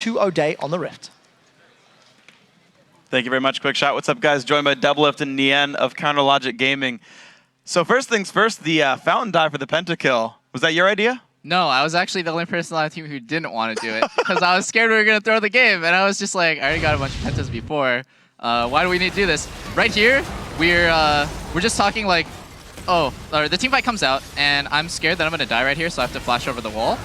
2-0 day on the Rift. Thank you very much, Quick Shot. What's up, guys? Joined by Doublelift and Nien of Counterlogic Gaming. So first things first, the fountain dive for the pentakill. Was that your idea? No, I was actually the only person on the team who didn't want to do it because I was scared we were going to throw the game. And I was just like, I already got a bunch of pentas before. Why do we need to do this? Right here, we're just talking like, oh, the team fight comes out, and I'm scared that I'm going to die right here, so I have to flash over the wall.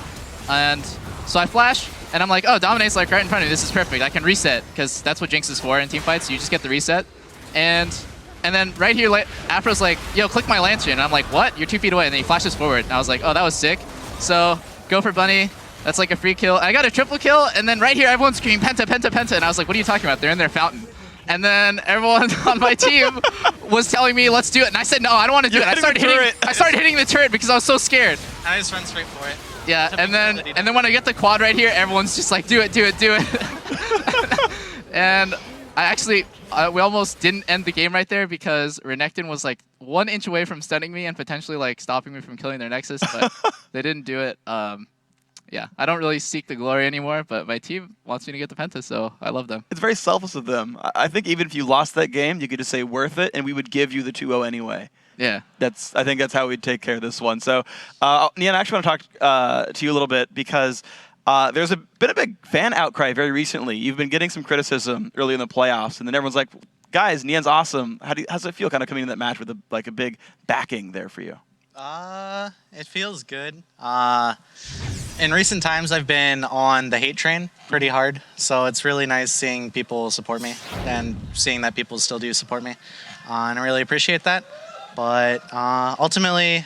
And so I flash, and I'm like, oh, Dominate's like right in front of me. This is perfect. I can reset, because that's what Jinx is for in team fights. You just get the reset. And then right here, Afro's like, yo, click my Lantern. And I'm like, what? You're 2 feet away. And then he flashes forward. And I was like, oh, that was sick. So go for Bunny. That's like a free kill. I got a triple kill, and then right here, everyone's screaming, Penta, Penta, Penta. And I was like, what are you talking about? They're in their fountain. And then everyone on my team was telling me, let's do it. And I said, no, I don't want to do it. I started hitting the turret because I was so scared. I just run straight for it. Yeah, and then when I get the quad right here, everyone's just like, do it, do it, do it. And I actually, we almost didn't end the game right there because Renekton was like 1 inch away from stunning me and potentially like stopping me from killing their Nexus, but they didn't do it. Yeah, I don't really seek the glory anymore, but my team wants me to get the Penta, so I love them. It's very selfless of them. I think even if you lost that game, you could just say worth it, and we would give you the 2-0 anyway. Yeah. I think that's how we'd take care of this one. So, Nien, I actually want to talk to you a little bit because there's been a big fan outcry very recently. You've been getting some criticism early in the playoffs, and then everyone's like, guys, Nien's awesome. How's it feel kind of coming into that match with a big backing there for you? It feels good. In recent times, I've been on the hate train pretty hard, so it's really nice seeing people support me and seeing that people still do support me, and I really appreciate that. But ultimately,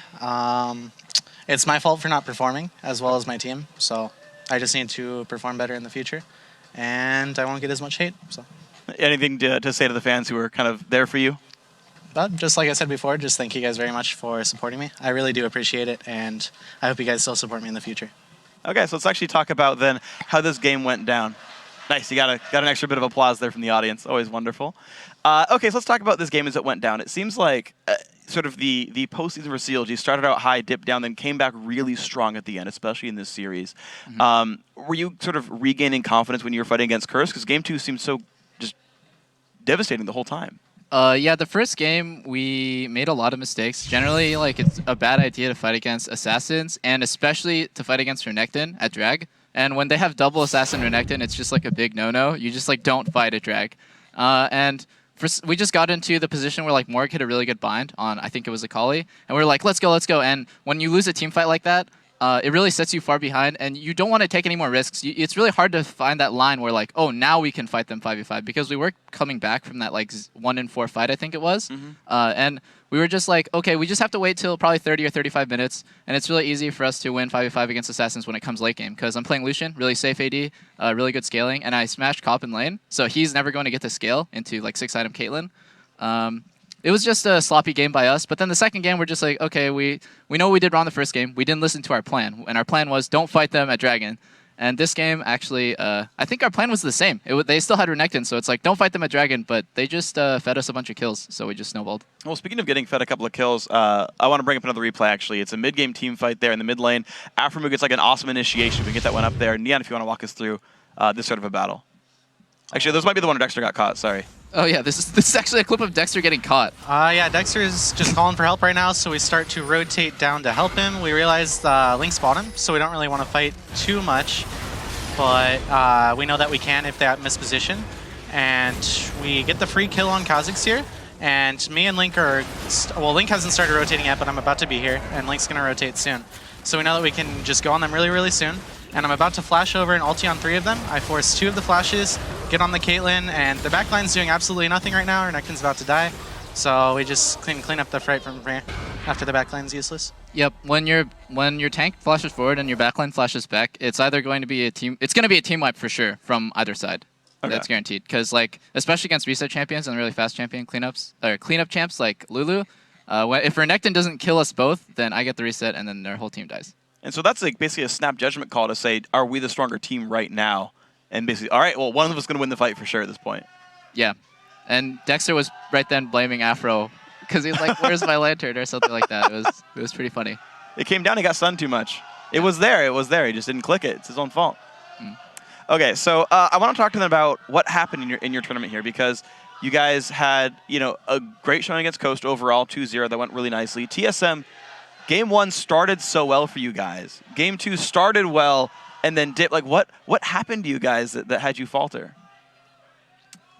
it's my fault for not performing as well as my team, so I just need to perform better in the future, and I won't get as much hate. So, anything to say to the fans who are kind of there for you? But just like I said before, just thank you guys very much for supporting me. I really do appreciate it, and I hope you guys still support me in the future. Okay, so let's actually talk about then how this game went down. Nice, you got an extra bit of applause there from the audience. Always wonderful. Okay, so let's talk about this game as it went down. It seems like sort of the postseason for CLG started out high, dipped down, then came back really strong at the end, especially in this series. Mm-hmm. Were you sort of regaining confidence when you were fighting against Curse? Because Game 2 seemed so just devastating the whole time. Yeah, the first game, we made a lot of mistakes. Generally, like, it's a bad idea to fight against Assassins, and especially to fight against Renekton at Drag. And when they have double Assassin Renekton, it's just like a big no-no. You just like don't fight at Drag. We just got into the position where like Morg hit a really good bind on, I think it was Akali, and we were like, let's go, let's go. And when you lose a team fight like that, it really sets you far behind, and you don't want to take any more risks. It's really hard to find that line where like, oh, now we can fight them 5v5, because we were coming back from that like 1-in-4 fight, I think it was. Mm-hmm. And we were just like, okay, we just have to wait till probably 30 or 35 minutes, and it's really easy for us to win 5v5 against Assassins when it comes late game, because I'm playing Lucian, really safe AD, really good scaling, and I smashed Cop in lane, so he's never going to get to scale into like 6-item Caitlyn. It was just a sloppy game by us, but then the second game, we're just like, okay, we know what we did wrong the first game. We didn't listen to our plan, and our plan was don't fight them at Dragon. And this game, actually, I think our plan was the same. They still had Renekton, so it's like, don't fight them at Dragon, but they just fed us a bunch of kills, so we just snowballed. Well, speaking of getting fed a couple of kills, I want to bring up another replay, actually. It's a mid-game team fight there in the mid lane. Afromu gets like an awesome initiation. We can get that one up there. Nien, if you want to walk us through this sort of a battle. Actually, this might be the one where Dexter got caught, sorry. Oh yeah, this is actually a clip of Dexter getting caught. Yeah, Dexter is just calling for help right now, so we start to rotate down to help him. We realize Link's bottom, so we don't really want to fight too much, but we know that we can if they misposition. And we get the free kill on Kha'Zix here, and me and Link are... well, Link hasn't started rotating yet, but I'm about to be here, and Link's going to rotate soon. So we know that we can just go on them really, really soon. And I'm about to flash over and ulti on 3 of them. I force 2 of the flashes, get on the Caitlyn, and the backline's doing absolutely nothing right now. Renekton's about to die. So we just clean up the fight from here after the backline's useless. Yep, when your tank flashes forward and your backline flashes back, it's either going to be a team wipe for sure from either side. Okay. That's guaranteed. Because like, especially against reset champions and really fast champion cleanup champs like Lulu, if Renekton doesn't kill us both, then I get the reset and then their whole team dies. And so that's like basically a snap judgment call to say, are we the stronger team right now? And basically, all right, well, one of us is going to win the fight for sure at this point. Yeah. And Dexter was right then blaming Afro because he's like, where's my lantern or something like that. It was pretty funny. It came down, he got stunned too much. It was there. He just didn't click it. It's his own fault. Okay, so I want to talk to them about what happened in your tournament here, because you guys had, a great showing against Coast overall, 2-0. That went really nicely. TSM, Game 1 started so well for you guys. Game 2 started well and then dipped. Like, what happened to you guys that had you falter?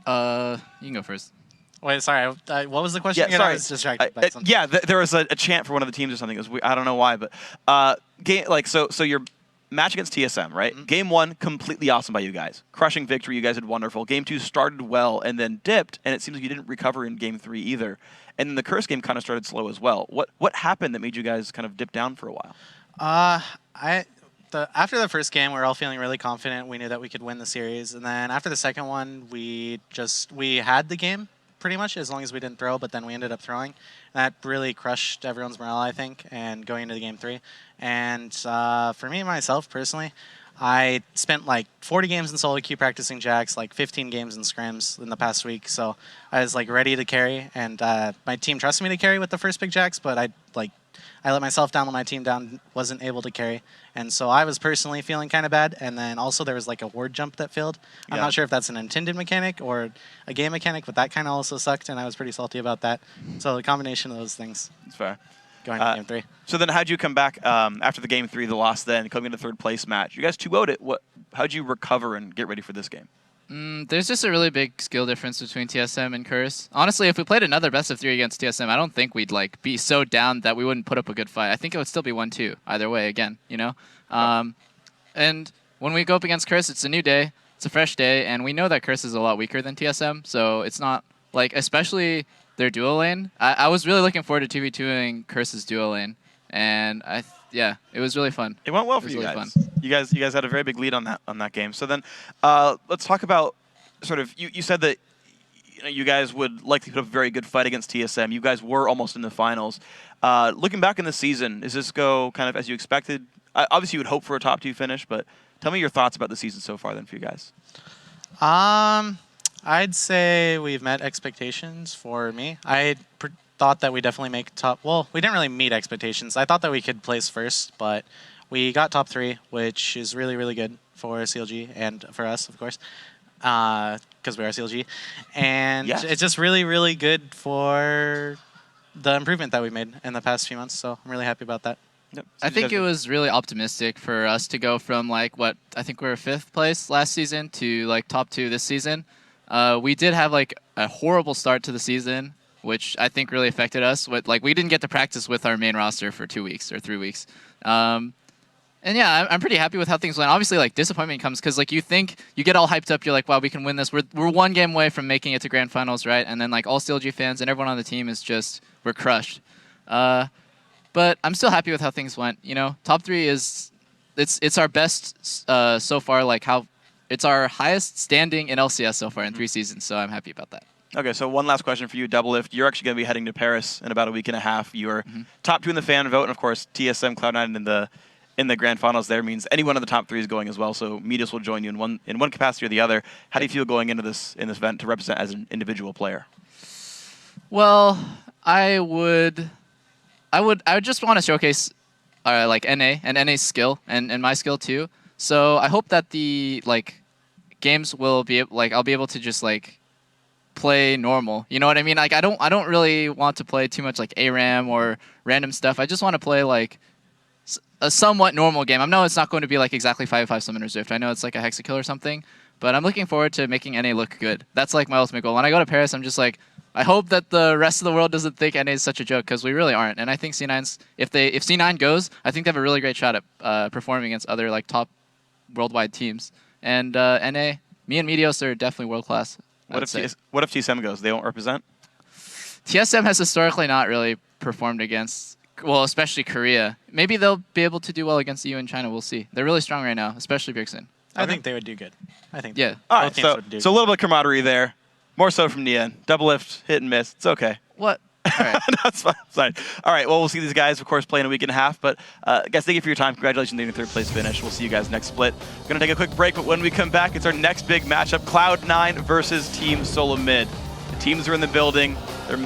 You can go first. Wait, sorry. What was the question? Yeah, again? sorry. I was distracted by something. Yeah, there was a chant for one of the teams or something. It was I don't know why, but so your match against TSM, right? Mm-hmm. Game 1 completely awesome by you guys, crushing victory. You guys did wonderful. Game 2 started well and then dipped, and it seems like you didn't recover in Game 3 either. And then the Curse game kind of started slow as well. What happened that made you guys kind of dip down for a while? After the first game, we were all feeling really confident. We knew that we could win the series, and then after the second one, we had the game pretty much as long as we didn't throw, but then we ended up throwing. That really crushed everyone's morale, I think, and going into the Game 3. And for me, myself, personally, I spent like 40 games in solo queue practicing jacks, like 15 games in scrims in the past week, so I was like ready to carry, and my team trusted me to carry with the first big jacks, but I let myself down, let my team down, wasn't able to carry. And so I was personally feeling kind of bad. And then also there was like a ward jump that failed. I'm not sure if that's an intended mechanic or a game mechanic, but that kind of also sucked, and I was pretty salty about that. So the combination of those things. That's fair. Going to Game 3. So then how'd you come back after the Game 3, the loss then, coming into third place match? You guys 2-0'd it. How'd you recover and get ready for this game? There's just a really big skill difference between TSM and Curse. Honestly, if we played another best of 3 against TSM, I don't think we'd like be so down that we wouldn't put up a good fight. I think it would still be 1-2 either way again, And when we go up against Curse, it's a new day, it's a fresh day, and we know that Curse is a lot weaker than TSM, so it's not like, especially their duo lane. I was really looking forward to 2v2ing Curse's duo lane, and it was really fun. It went well for you really guys. Fun. You guys had a very big lead on that game. So then, let's talk about sort of you said that you guys would likely put up a very good fight against TSM. You guys were almost in the finals. Looking back in the season, does this go kind of as you expected? Obviously, you would hope for a top 2 finish, but tell me your thoughts about the season so far then for you guys. I'd say we've met expectations for me. I thought that we definitely make top. Well, we didn't really meet expectations. I thought that we could place first, but we got top 3, which is really, really good for CLG and for us, of course, because we are CLG. And it's just really, really good for the improvement that we made in the past few months. So I'm really happy about that. Yep. I think it was really optimistic for us to go from like I think we were 5th place last season to like top 2 this season. We did have like a horrible start to the season, which I think really affected us. We didn't get to practice with our main roster for 2 weeks or 3 weeks. And yeah, I'm pretty happy with how things went. Obviously, like disappointment comes because like you get all hyped up. You're like, wow, we can win this. We're 1 game away from making it to grand finals, right? And then like all CLG fans and everyone on the team is just we're crushed. But I'm still happy with how things went. Top 3 is it's our best so far. Like it's our highest standing in LCS so far in 3 seasons. So I'm happy about that. Okay, so one last question for you, Doublelift. You're actually going to be heading to Paris in about a week and a half. You're top 2 in the fan vote, and of course TSM Cloud9 in the grand finals there means any one of the top 3 is going as well. So Metis will join you in one capacity or the other. How do you feel going into this event to represent as an individual player? Well, I would just want to showcase like NA and NA's skill and my skill too. So I hope that the games will be I'll be able to just play normal. You know what I mean? Like I don't really want to play too much like ARAM or random stuff. I just want to play a somewhat normal game. I know it's not going to be exactly 5v5 Summoner's Rift. I know it's like a Hexakill or something, but I'm looking forward to making NA look good. That's like my ultimate goal. When I go to Paris, I'm just I hope that the rest of the world doesn't think NA is such a joke, because we really aren't. And I think C9's if C9 goes, I think they have a really great shot at performing against other top worldwide teams. And NA, me and Meteos are definitely world class. What if TSM goes? They won't represent? TSM has historically not really performed against, well, especially Korea. Maybe they'll be able to do well against EU and China. We'll see. They're really strong right now, especially Bjergsen. I think they would do good. I think. Yeah. All right. So a little bit of camaraderie there. More so from Nian. Doublelift, hit and miss. It's okay. What? All right. That's fine. Sorry. All right. Well, we'll see these guys, of course, play in a week and a half. But guys, thank you for your time. Congratulations on the 3rd place finish. We'll see you guys next split. We're going to take a quick break, but when we come back, it's our next big matchup, Cloud9 versus Team Solo Mid. The teams are in the building.